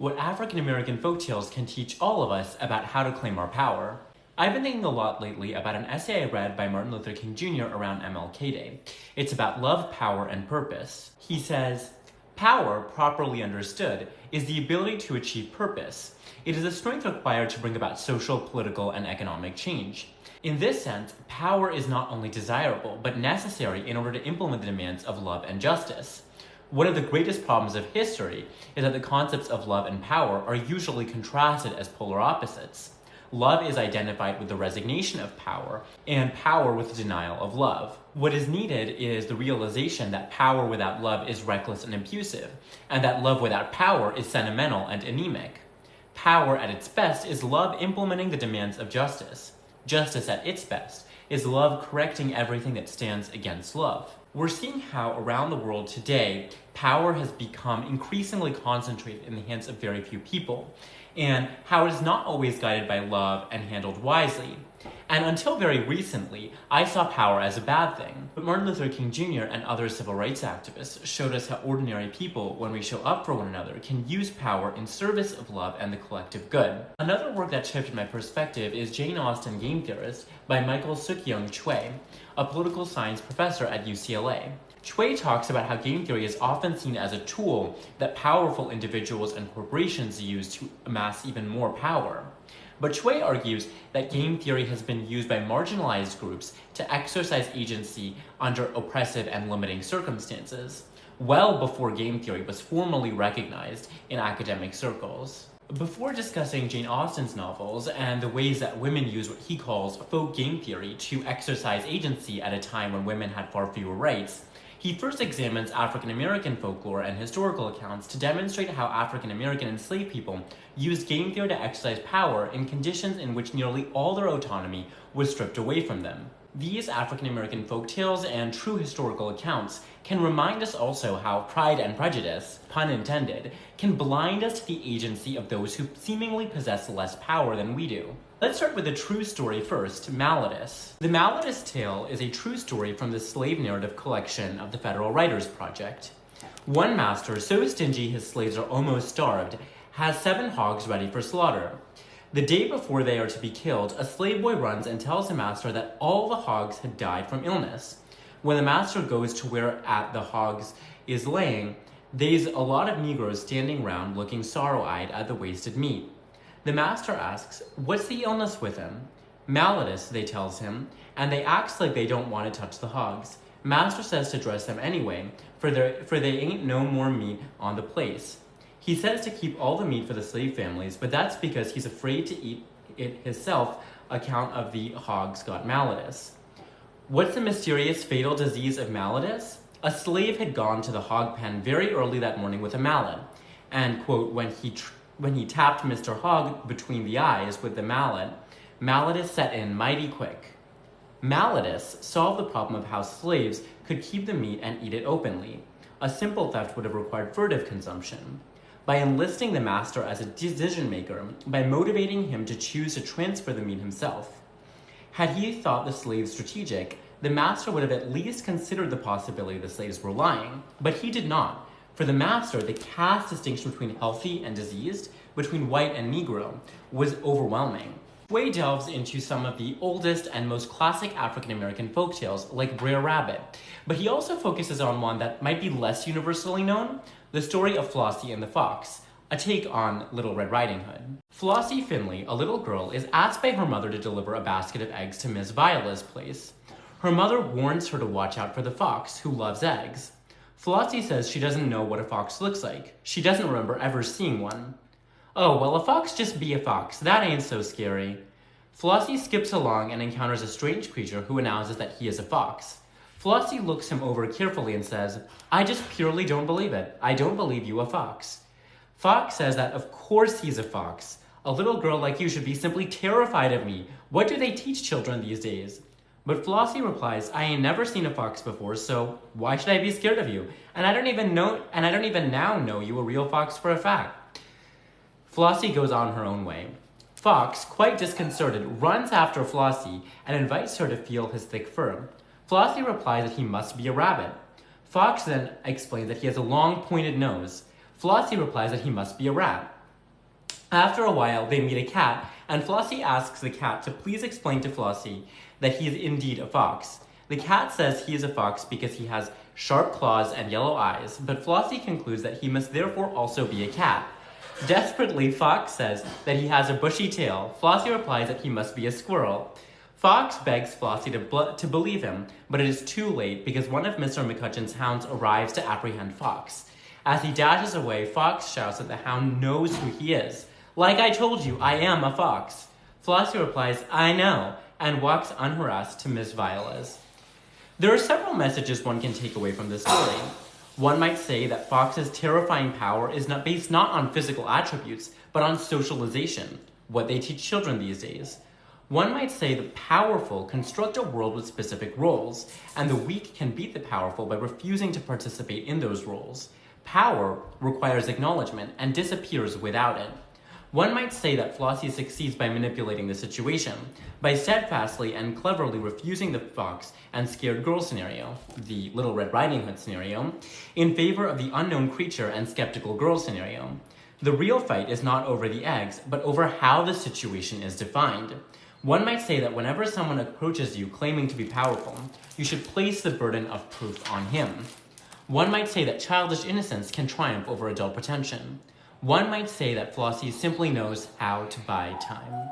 what African American folktales can teach all of us about how to claim our power. I've been thinking a lot lately about an essay I read by Martin Luther King Jr. around MLK Day. It's about love, power, and purpose. He says, "Power, properly understood, is the ability to achieve purpose. It is a strength required to bring about social, political, and economic change. In this sense, power is not only desirable, but necessary in order to implement the demands of love and justice. One of the greatest problems of history is that the concepts of love and power are usually contrasted as polar opposites. Love is identified with the resignation of power, and power with the denial of love. What is needed is the realization that power without love is reckless and abusive, and that love without power is sentimental and anemic. Power at its best is love implementing the demands of justice. Justice at its best is love correcting everything that stands against love." We're seeing how around the world today, power has become increasingly concentrated in the hands of very few people, and how it is not always guided by love and handled wisely. And until very recently, I saw power as a bad thing. But Martin Luther King Jr. and other civil rights activists showed us how ordinary people, when we show up for one another, can use power in service of love and the collective good. Another work that shifted my perspective is Jane Austen Game Theorist by Michael Suk-Young Choi, a political science professor at UCLA. Choi talks about how game theory is often seen as a tool that powerful individuals and corporations use to amass even more power. But Choi argues that game theory has been used by marginalized groups to exercise agency under oppressive and limiting circumstances, well before game theory was formally recognized in academic circles. Before discussing Jane Austen's novels and the ways that women use what he calls folk game theory to exercise agency at a time when women had far fewer rights, he first examines African American folklore and historical accounts to demonstrate how African American enslaved people used game theory to exercise power in conditions in which nearly all their autonomy was stripped away from them. These African American folktales and true historical accounts can remind us also how pride and prejudice, pun intended, can blind us to the agency of those who seemingly possess less power than we do. Let's start with a true story first, Malletus. The Malletus tale is a true story from the slave narrative collection of the Federal Writers Project. One master, so stingy his slaves are almost starved, has 7 hogs ready for slaughter. The day before they are to be killed, a slave boy runs and tells the master that all the hogs had died from illness. When the master goes to where the hogs is laying, there's a lot of Negroes standing round looking sorrow-eyed at the wasted meat. The master asks, "What's the illness with him?" "Malletus," they tells him, and they acts like they don't want to touch the hogs. Master says to dress them anyway, for they ain't no more meat on the place. He says to keep all the meat for the slave families, but that's because he's afraid to eat it himself account of the hogs got Malletus. What's the mysterious fatal disease of Malletus? A slave had gone to the hog pen very early that morning with a mallet, and, quote, when he tapped Mr. Hog between the eyes with the mallet, Malletus set in mighty quick. Malletus solved the problem of how slaves could keep the meat and eat it openly. A simple theft would have required furtive consumption. By enlisting the master as a decision-maker, by motivating him to choose to transfer the meat himself. Had he thought the slaves strategic, the master would have at least considered the possibility the slaves were lying, but he did not. For the master, the caste distinction between healthy and diseased, between white and Negro, was overwhelming. Choi delves into some of the oldest and most classic African-American folktales, like Brer Rabbit, but he also focuses on one that might be less universally known, the story of Flossie and the Fox, a take on Little Red Riding Hood. Flossie Finley, a little girl, is asked by her mother to deliver a basket of eggs to Miss Viola's place. Her mother warns her to watch out for the fox, who loves eggs. Flossie says she doesn't know what a fox looks like. She doesn't remember ever seeing one. "Oh, well, a fox just be a fox. That ain't so scary." Flossie skips along and encounters a strange creature who announces that he is a fox. Flossie looks him over carefully and says, "I just purely don't believe it. I don't believe you a fox." Fox says that of course he's a fox. "A little girl like you should be simply terrified of me. What do they teach children these days?" But Flossie replies, "I ain't never seen a fox before, so why should I be scared of you? And I don't even now know you a real fox for a fact." Flossie goes on her own way. Fox, quite disconcerted, runs after Flossie and invites her to feel his thick fur. Flossie replies that he must be a rabbit. Fox then explains that he has a long, pointed nose. Flossie replies that he must be a rat. After a while, they meet a cat, and Flossie asks the cat to please explain to Flossie that he is indeed a fox. The cat says he is a fox because he has sharp claws and yellow eyes, but Flossie concludes that he must therefore also be a cat. Desperately, Fox says that he has a bushy tail. Flossie replies that he must be a squirrel. Fox begs Flossie to believe him, but it is too late because one of Mr. McCutcheon's hounds arrives to apprehend Fox. As he dashes away, Fox shouts that the hound knows who he is. "Like I told you, I am a fox." Flossie replies, "I know," and walks unharassed to Miss Viola's. There are several messages one can take away from this story. One might say that Fox's terrifying power is not based not on physical attributes, but on socialization, what they teach children these days. One might say the powerful construct a world with specific roles, and the weak can beat the powerful by refusing to participate in those roles. Power requires acknowledgement and disappears without it. One might say that Flossie succeeds by manipulating the situation, by steadfastly and cleverly refusing the fox and scared girl scenario, the Little Red Riding Hood scenario, in favor of the unknown creature and skeptical girl scenario. The real fight is not over the eggs, but over how the situation is defined. One might say that whenever someone approaches you claiming to be powerful, you should place the burden of proof on him. One might say that childish innocence can triumph over adult pretension. One might say that Flossie simply knows how to buy time.